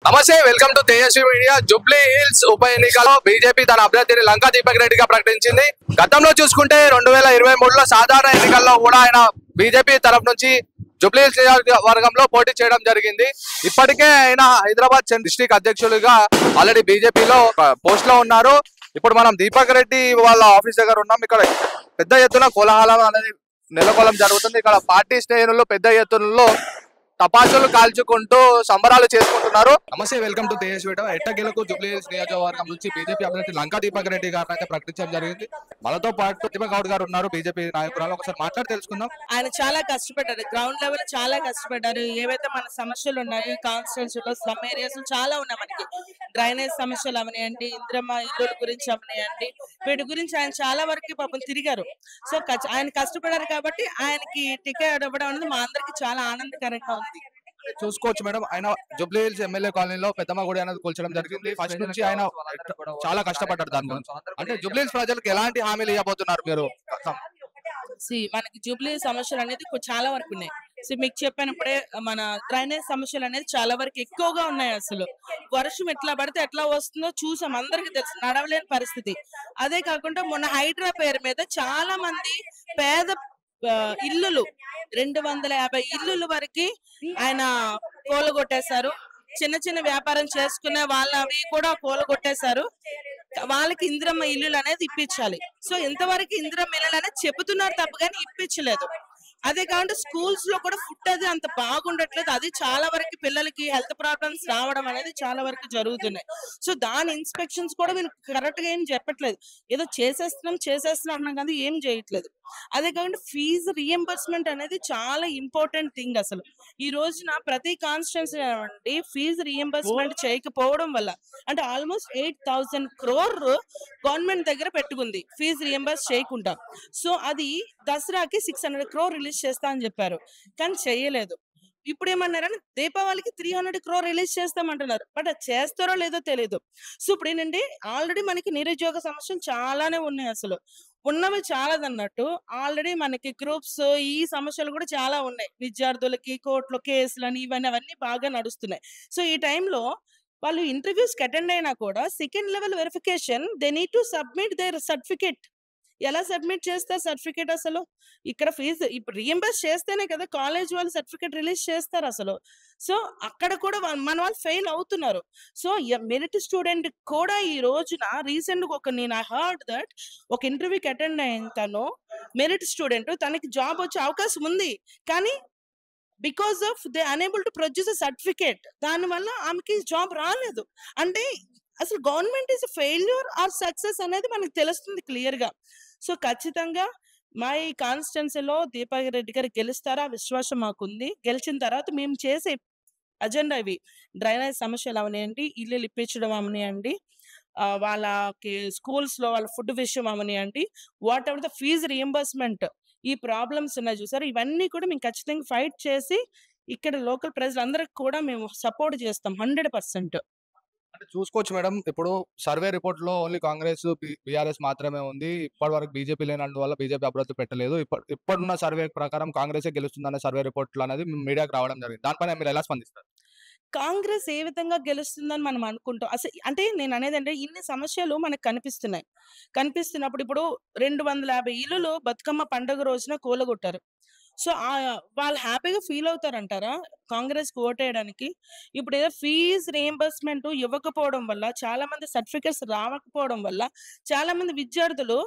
నమస్తే, welcome to Tejaswi Media. Jubilee Hills ఉప ఎన్నికలో బీజేపీ తన అభ్యర్థిని లంకా దీపక్ రెడ్డిగా ప్రకటించింది. గతంలో చూసుకుంటే 2023లో సాధారణ ఎన్నికల్లో కూడా ఆయన బీజేపీ తరఫు నుంచి జూబ్లీ హిల్స్ నియోజకవర్గంలో పోటీ చేయడం జరిగింది. ఇప్పటికే ఆయన హైదరాబాద్ డిస్ట్రిక్ట్ అధ్యక్షులుగా ఆల్రెడీ బీజేపీలో పోస్ట్ లో ఉన్నారు. ఇప్పుడు మనం దీపక్ రెడ్డి వాళ్ళ ఆఫీస్ దగ్గర ఉన్నాం. ఇక్కడ పెద్ద ఎత్తున కోలాహలం అనేది నెలకొలం జరుగుతుంది. ఇక్కడ పార్టీ శ్రేణులు పెద్ద ఎత్తునలో టపాసులు కాల్చుకుంటూ సంబరాలు చేసుకుంటున్నారు. నమస్తే, వెల్కమ్ టు తేజస్వి. ఎట్టకేలకు జూబ్లీ హిల్స్ నియోజకవర్గం నుంచి బీజేపీ అభ్యర్థి లంకా దీపక్ రెడ్డి గారిని అయితే ప్రకటించడం జరిగింది. మనతో పాటు ప్రతిభ గౌడ్ గారు ఉన్నారు, బీజేపీ నాయకురాలు. ఒకసారి మాట్లాడి తెలుసుకుందాం. ఆయన చాలా కష్టపడ్డారు, గ్రౌండ్ లెవెల్ చాలా కష్టపడ్డారు. ఏవైతే మన సమస్యలు ఉన్నాయి కాన్స్టిట్యూన్సీలో, స్లమ్ ఏరియాస్ చాలా ఉన్నాయి. మనకి డ్రైనేజ్ సమస్యలు అవనియండి, ఇంద్రమ్మ ఇల్లుల గురించి అవనియండి, వీటి గురించి ఆయన చాలా వరకు పాపం తిరిగారు. సో ఆయన కష్టపడారు కాబట్టి ఆయనకి టికెట్ ఇవ్వడం అనేది మా అందరికి చాలా ఆనందకరంగా ఉంది. చూసుకోవచ్చు మేడం, ఆయన జూబ్లీ హిల్స్ ఎమ్మెల్యే కాలనీలో పెద్దమ్మ గుడి అనేది కూల్చడం జరిగింది. ఫస్ట్ నుంచి ఆయన చాలా కష్టపడ్డారు దాని గురించి. అంటే జూబ్లీ హిల్స్ ప్రజలకు ఎలాంటి హామీలు ఇవ్వబోతున్నారు మీరు? మనకి జూబ్లీ సమస్యలు అనేది చాలా వరకు ఉన్నాయి. మీకు చెప్పినప్పుడే మన డ్రైనేజ్ సమస్యలు అనేది చాలా వరకు ఎక్కువగా ఉన్నాయి. అసలు వర్షం ఎట్లా పడితే ఎట్లా వస్తుందో చూసాం, అందరికి తెలుసు, నడవలేని పరిస్థితి. అదే కాకుండా మొన్న హైడ్రా పేరు మీద చాలా మంది పేద ఇల్లులు 250 ఇల్లుల వరకు ఆయన కూలగొట్టేశారు. చిన్న చిన్న వ్యాపారం చేసుకునే వాళ్ళవి కూడా కూలగొట్టేశారు. వాళ్ళకి ఇందిరమ్మ ఇల్లులు అనేది ఇప్పించాలి. సో ఇంతవరకు ఇందిరమ్మ ఇల్లులు అనేది చెబుతున్నారు తప్ప కానీ ఇప్పించలేదు. అదే కాకుండా స్కూల్స్ లో కూడా ఫుడ్ అది అంత బాగుండట్లేదు. అది చాలా వరకు పిల్లలకి హెల్త్ ప్రాబ్లమ్స్ రావడం అనేది చాలా వరకు జరుగుతున్నాయి. సో దాని ఇన్స్పెక్షన్స్ కూడా మీరు కరెక్ట్ గా ఏం చెప్పట్లేదు. ఏదో చేసేస్తున్నాం కానీ ఏం చేయట్లేదు. అదే కాకుండా ఫీజు రియంబర్స్మెంట్ అనేది చాలా ఇంపార్టెంట్ థింగ్. అసలు ఈ రోజున ప్రతి కాన్స్టిట్యున్సీ అండి ఫీజు రియంబర్స్మెంట్ చేయకపోవడం వల్ల అంటే ఆల్మోస్ట్ 8,000 crore గవర్నమెంట్ దగ్గర పెట్టుకుంది ఫీజు రియంబర్స్ చేయకుండా. సో అది దసరాకి 600 crore రిలీజ్ చేస్తా అని చెప్పారు, కానీ చేయలేదు. ఇప్పుడు ఏమన్నారని దీపావళికి 300 crore రిలీజ్ చేస్తామంటున్నారు, బట్ అది చేస్తారో లేదో తెలియదు. సో ఇప్పుడు ఏంటంటే ఆల్రెడీ మనకి నిరుద్యోగ సమస్యలు చాలానే ఉన్నాయి. అసలు ఉన్నవి చాలదన్నట్టు ఆల్రెడీ మనకి గ్రూప్స్ ఈ సమస్యలు కూడా చాలా ఉన్నాయి. విద్యార్థులకి కోర్టులో కేసులని అవన్నీ బాగా నడుస్తున్నాయి. సో ఈ టైంలో వాళ్ళు ఇంటర్వ్యూస్ కి అటెండ్ అయినా కూడా second level verification they need to submit their certificate. ఎలా సబ్మిట్ చేస్తారు సర్టిఫికేట్? అసలు ఇక్కడ ఫీజు ఇప్పుడు రియంబర్స్ చేస్తేనే కదా కాలేజ్ వాళ్ళు సర్టిఫికేట్ రిలీజ్ చేస్తారు అసలు. సో అక్కడ కూడా మన వాళ్ళు ఫెయిల్ అవుతున్నారు. సో మెరిట్ స్టూడెంట్ కూడా ఈ రోజున రీసెంట్ గా నేను హర్డ్ దట్ ఒక ఇంటర్వ్యూకి అటెండ్ అయిన తను మెరిట్ స్టూడెంట్, తనకి జాబ్ వచ్చే అవకాశం ఉంది, కానీ because of they unable to produce a certificate, దానివల్ల ఆమెకి జాబ్ రాలేదు. అంటే అసలు government is failure or success అనేది మనకు తెలుస్తుంది క్లియర్ గా. సో ఖచ్చితంగా మా ఈ కాన్స్టిట్యున్సీలో దీపక్ రెడ్డి గారు గెలుస్తారా విశ్వాసం మాకుంది. గెలిచిన తర్వాత మేము చేసే అజెండా ఇవి డ్రైనేజ్ సమస్యలు అవనియండి, ఇల్లు ఇప్పించడం అవనియండి, వాళ్ళకి స్కూల్స్ లో వాళ్ళ ఫుడ్ విషయం అవనియండి, whatever the fees reimbursement, ఈ ప్రాబ్లమ్స్ ఉన్నాయి చూసారు, ఇవన్నీ కూడా మేము ఖచ్చితంగా ఫైట్ చేసి ఇక్కడ లోకల్ ప్రజలందరికి కూడా మేము సపోర్ట్ చేస్తాం 100%. అంటే చూసుకోవచ్చు మేడం, ఇప్పుడు సర్వే రిపోర్ట్ లో ఓన్లీ కాంగ్రెస్ బీఆర్ఎస్ మాత్రమే ఉంది. ఇప్పటి వరకు బీజేపీ లేనందువల్ల బీజేపీ అభివృద్ధి పెట్టలేదు. ఇప్పుడున్న సర్వే ప్రకారం కాంగ్రెస్ గెలుస్తుందన్న సర్వే రిపోర్ట్లు అనేది మీడియాకి రావడం జరిగింది. దానిపైన మీరు ఎలా స్పందిస్తారు? కాంగ్రెస్ ఏ విధంగా గెలుస్తుందని మనం అనుకుంటాం. అసలు అంటే నేను అనేది అంటే ఇన్ని సమస్యలు మనకు కనిపిస్తున్నప్పుడు ఇప్పుడు 250 ఇల్లులు బతుకమ్మ పండుగ రోజున కూలగొట్టారు. సో వాళ్ళు హ్యాపీగా ఫీల్ అవుతారంటారా కాంగ్రెస్ కి ఓటేయడానికి? ఇప్పుడు ఏదో ఫీజు రియంబర్స్మెంట్ ఇవ్వకపోవడం వల్ల, చాలా మంది సర్టిఫికేట్స్ రావకపోవడం వల్ల చాలా మంది విద్యార్థులు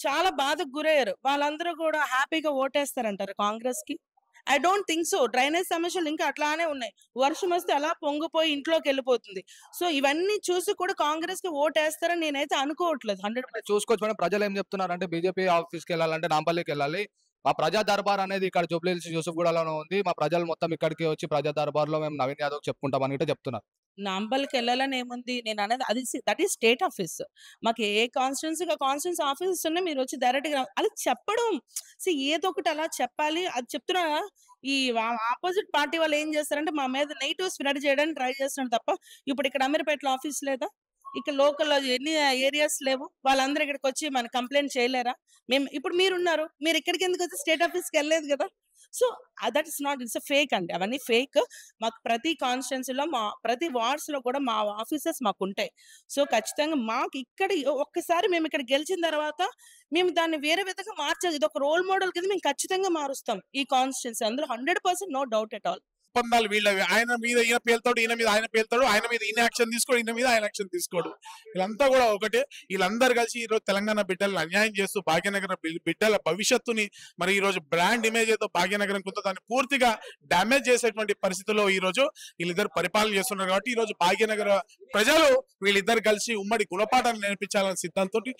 చాలా బాధకు గురయ్యారు. వాళ్ళందరూ కూడా హ్యాపీగా ఓటేస్తారంటారు కాంగ్రెస్ కి? I don't think so. Drainage సమస్యలు ఇంకా అట్లానే ఉన్నాయి. వర్షం వస్తే అలా పొంగిపోయి ఇంట్లోకి వెళ్ళిపోతుంది. సో ఇవన్నీ చూసి కూడా కాంగ్రెస్ కి ఓటేస్తారని నేనైతే అనుకోవట్లేదు. 100% చూసుకోవచ్చు మేడం, ప్రజలు ఏం చెప్తున్నారు అంటే బీజేపీ ఆఫీస్కి వెళ్ళాలంటే నాంపల్లికి వెళ్ళాలి, మా ప్రజా దర్బార్ అనేది ఇక్కడ జూబ్లీ హిల్స్ యూసుఫ్గూడలోనే ఉంది, మా ప్రజలు మొత్తం ఇక్కడికి వచ్చి ప్రజా దర్బార్ లో మేము నవీన్ యాదవ్ చెప్పుకుంటామని కూడా చెప్తున్నారు. నాంపల్లికి వెళ్ళాలని ఏముంది, నేను అనేది అది దట్ ఈస్ స్టేట్ ఆఫీస్. మాకు ఏ కాన్స్టిట్యున్సీ ఆఫీసెస్ ఉన్నాయి, మీరు వచ్చి డైరెక్ట్ గా అది చెప్పడం. ఏదో ఒకటి అలా చెప్పాలి. అది చెప్తున్నా ఈ ఆపోజిట్ పార్టీ వాళ్ళు ఏం చేస్తారంటే మా మీద నెగిటివ్ స్ప్రెడ్ చేయడానికి ట్రై చేస్తున్నారు తప్ప, ఇప్పుడు ఇక్కడ అమీర్పేటలో ఆఫీస్ లేదా, ఇక్కడ లోకల్ ఎన్ని ఏరియాస్ లేవు, వాళ్ళందరూ ఇక్కడికి వచ్చి మన కంప్లైంట్ చేయలేరా? మేము ఇప్పుడు మీరున్నారు, మీరు ఇక్కడికి ఎందుకు వచ్చి స్టేట్ ఆఫీస్కి వెళ్ళలేదు కదా. So that is not, it's fake అండి, అవన్నీ ఫేక్. మాకు ప్రతి కాన్స్టిట్యున్సీలో మా ప్రతి వార్డ్స్ లో కూడా మా ఆఫీసర్స్ మాకు ఉంటాయి. సో ఖచ్చితంగా మాకు ఇక్కడ ఒక్కసారి మేము ఇక్కడ గెలిచిన తర్వాత మేము దాన్ని వేరే విధంగా మార్చాలి. ఇది ఒక రోల్ మోడల్ కింద మేము ఖచ్చితంగా మారుస్తాం ఈ కాన్స్టిట్యున్సీ, అందులో 100% నో డౌట్ ఎట్ ఆల్. ఒప్పందాలు వీళ్ళవి, ఆయన మీద ఈయన పేలుతాడు, ఈయన మీద ఆయన పేలుతాడు, ఆయన మీద ఈయన యాక్షన్ తీసుకోడు, ఈయన మీద ఆయన యాక్షన్ తీసుకోడు. వీళ్ళంతా కూడా ఒకటే. వీళ్ళందరూ కలిసి ఈ రోజు తెలంగాణ బిడ్డలను అన్యాయం చేస్తూ భాగ్యనగర బిడ్డల భవిష్యత్తుని, మరి ఈ రోజు బ్రాండ్ ఇమేజ్ ఏదో భాగ్యనగరం కొంత దాన్ని పూర్తిగా డ్యామేజ్ చేసేటువంటి పరిస్థితుల్లో ఈ రోజు వీళ్ళిద్దరు పరిపాలన చేస్తున్నారు. కాబట్టి ఈ రోజు భాగ్యనగర ప్రజలు వీళ్ళిద్దరు కలిసి ఉమ్మడి గుణపాఠాన్ని నేర్పించాలనే సిద్ధాంతంతో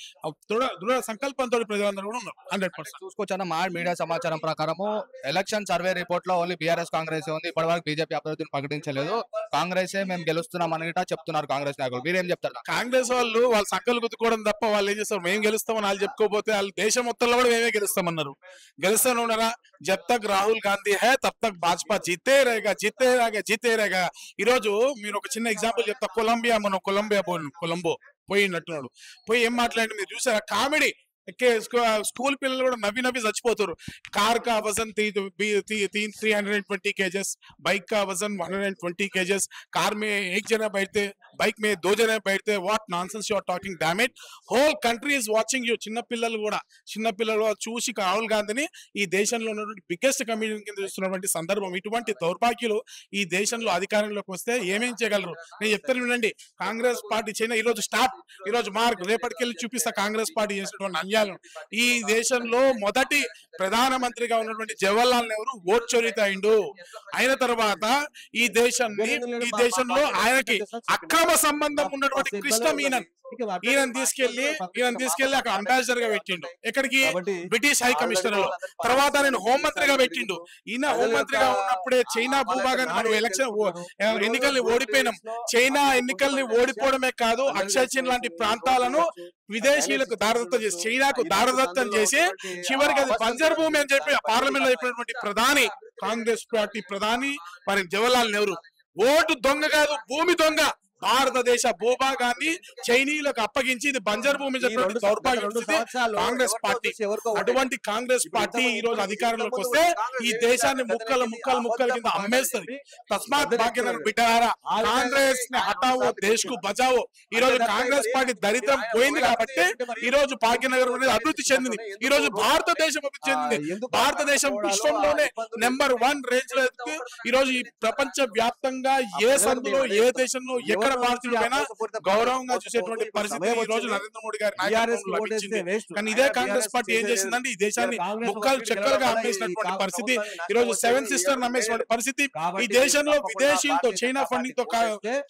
దృఢ సంకల్పంతో ప్రజలందరూ కూడా ఉన్నారు. 100% చూసుకోవచ్చా మా మీడియా సమాచారం ప్రకారము ఎలక్షన్ సర్వే రిపోర్ట్ లో ఓన్లీ బీఆర్ఎస్ కాంగ్రెస్ ఉంది, ఇప్పటివరకు బీజేపీ అభ్యర్థిని ప్రకటించలేదు. కాంగ్రెసే మేము గెలుస్తున్నాం అని చెప్తున్నారు కాంగ్రెస్ నాయకులు. మీరేం చెప్తారు? కాంగ్రెస్ వాళ్ళు సంఖ్యలు గుద్దుకోవడం తప్ప వాళ్ళు ఏం చేస్తారు, మేము గెలుస్తామని వాళ్ళు చెప్పుకోకపోతే వాళ్ళు దేశం మొత్తంలో కూడా మేమే గెలుస్తామన్నారు. గెలుస్తాను ఉన్నారా? జబ్ తక్ రాహుల్ గాంధీ హై తబ్ తక్ భాజపా జీతే రేగా జీతే రేగా జీతే రేగా. ఈ రోజు మీరు ఒక చిన్న ఎగ్జాంపుల్ చెప్తా. కొలంబో పోయినట్టున్నాడు. పోయి ఏం మాట్లాడి మీరు చూసారా? కామెడీ. స్కూల్ పిల్లలు కూడా నవ్వి నవ్వి చచ్చిపోతారు. कार का वजन 320 kgs, बाइक का वजन 120 kgs, कार में एक जना बैठते, बाइक में 2 जने बैठते. What nonsense you are talking, damn it. Whole country is watching you. చిన్న పిల్లలు కూడా చూసి రాహుల్ గాంధీని ఈ దేశంలో ఉన్నటువంటి బిగ్గెస్ట్ కమిడియన్ కింద చూస్తున్నటువంటి సందర్భం. ఇటువంటి దౌర్భాగ్యులు ఈ దేశంలో అధికారంలోకి వస్తే ఏమేం చేయగలరు? నేను చెప్తాను వినండి. కాంగ్రెస్ పార్టీ చైనా ఈ రోజు స్టాప్, ఈ రోజు మార్క్, రేపటికెళ్ళి చూపిస్తా కాంగ్రెస్ పార్టీ చేసినటువంటి అన్యాయం. ఈ దేశంలో మొదటి ప్రధానమంత్రిగా ఉన్నటువంటి జవహర్లాల్ నెహ్రూ ఓట్ చోరీత అయిన తర్వాత ఈ దేశంలో ఆయనకి అక్రమ సంబంధం ఉన్నటువంటి కృష్ణ మీనన్ ఈయన తీసుకెళ్లి అక్కడ అంబాసిడర్ గా పెట్టిండు. ఎక్కడికి? బ్రిటిష్ హై కమిషనర్ లో. తర్వాత నేను హోంమంత్రిగా పెట్టిండు. ఈయన హోంమంత్రిగా ఉన్నప్పుడే చైనా భూభాగాన్ని మనం ఎన్నికల్ని ఓడిపోయినాం. చైనా ఎన్నికల్ని ఓడిపోవడమే కాదు, అక్షయ్ చిన్ లాంటి ప్రాంతాలను విదేశీయులకు దారదత్తం చేసి, చైనాకు దారదత్తం చేసి చివరికి అది బంజర్ భూమి అని చెప్పి పార్లమెంట్ లో చెప్పినటువంటి ప్రధాని, కాంగ్రెస్ పార్టీ ప్రధాని మరి జవహర్లాల్ నెహ్రూ. ఓటు దొంగ కాదు, భూమి దొంగ. భారతదేశ భూభాగాన్ని చైనీయులకు అప్పగించి ఇది బంజర్ భూమి దౌర్భాగ్యం కాంగ్రెస్ పార్టీ. అటువంటి కాంగ్రెస్ పార్టీ ఈ రోజు అధికారంలోకి వస్తే ఈ దేశాన్ని ముక్కల కింద అమ్మేస్తుంది. తస్మాత్ భాగ్యనగర్ బిడ్డలారా, కాంగ్రెస్ ని హటావో, దేశ్ కు బచావో. ఈ రోజు కాంగ్రెస్ పార్టీ దరిద్రం పోయింది కాబట్టి ఈ రోజు భాగ్యనగర్ అనేది అభివృద్ధి చెందింది. ఈ రోజు భారతదేశం అభివృద్ధి చెందింది. భారతదేశం విశ్వంలోనే నెంబర్ 1 రేంజ్ లో ఎదుగుతూ ఈ రోజు ఈ ప్రపంచ వ్యాప్తంగా ఏ సందులో ఏ దేశంలో ఎక్కడ భారతీయులైనా గౌరవంగా చూసేటువంటి పరిస్థితి ఈ రోజు నరేంద్ర మోడీ గారి నాయకత్వంలో లభించింది. కానీ ఇదే కాంగ్రెస్ పార్టీ ఏం చేసిందంటే ఈ దేశాన్ని ముక్కలు చెక్కలుగా అమ్మేసినటువంటి పరిస్థితి. ఈ రోజు 7 సిస్టర్ అమ్మేసినటువంటి పరిస్థితి. ఈ దేశంలో విదేశీయులతో చైనా ఫండింగ్ తో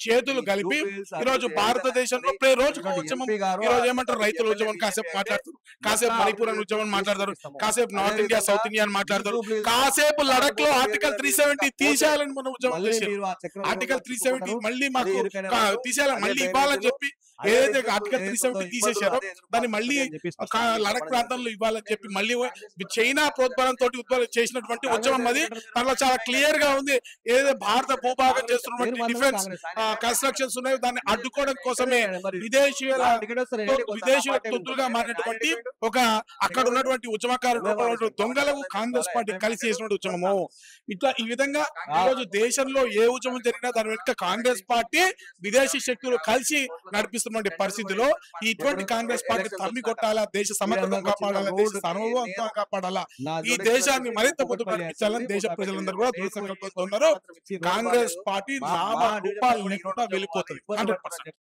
చేతులు కలిపి ఈ రోజు భారతదేశంలో రోజు ఉద్యమం. ఈ రోజు ఏమంటారు? రైతుల ఉద్యమం కాసేపు మాట్లాడతారు, కాసేపు మణిపూర్ అని ఉద్యమం మాట్లాడతారు, కాసేపు నార్త్ ఇండియా సౌత్ ఇండియా అని మాట్లాడతారు, కాసేపు లడక్ లో ఆర్టికల్ 370 తీసేయాలని మనం ఉద్యమం చేశారు. ఆర్టికల్ 370 మళ్ళీ మాకు తీసేయాలని, మళ్ళీ ఇవ్వాలని చెప్పి ఏదైతే ఆర్టికల్ 370 తీసేశారో దాన్ని మళ్ళీ లడక్ ప్రాంతంలో ఇవ్వాలని చెప్పి మళ్ళీ చైనా ప్రోద్బలంతో చేసినటువంటి ఉద్యమం అది. దాంట్లో చాలా క్లియర్ గా ఉంది ఏదైతే భారత భూభాగం చేస్తున్నటువంటి డిఫెన్స్ కన్స్ట్రక్షన్స్ ఉన్నాయో దాన్ని అడ్డుకోవడం కోసమే విదేశీయుల తొత్తులుగా మారినటువంటి అక్కడ ఉన్నటువంటి ఉద్యమకారులు దొంగలకు కాంగ్రెస్ పార్టీ కలిసి చేసినటువంటి ఉద్యమము. ఇట్లా ఈ విధంగా ఈ రోజు దేశంలో ఏ ఉద్యమం జరిగినా దాని వెనుక కాంగ్రెస్ పార్టీ విదేశీ శక్తులు కలిసి నడిపిస్తున్న పరిస్థితిలో ఇటువంటి కాంగ్రెస్ పార్టీ తమ్మి కొట్టాలా, దేశ సమగ్రత కాపాడాలా, దేశ సార్వభౌమత్వం కాపాడాలా, ఈ దేశాన్ని మరింత ముందుకు నడిపించాలని దేశ ప్రజలందరూ కూడా దృఢ సంకల్పంతో ఉన్నారు. కాంగ్రెస్ పార్టీ నామ రూపాలు లేకుండా వెళ్ళిపోతుంది 100%.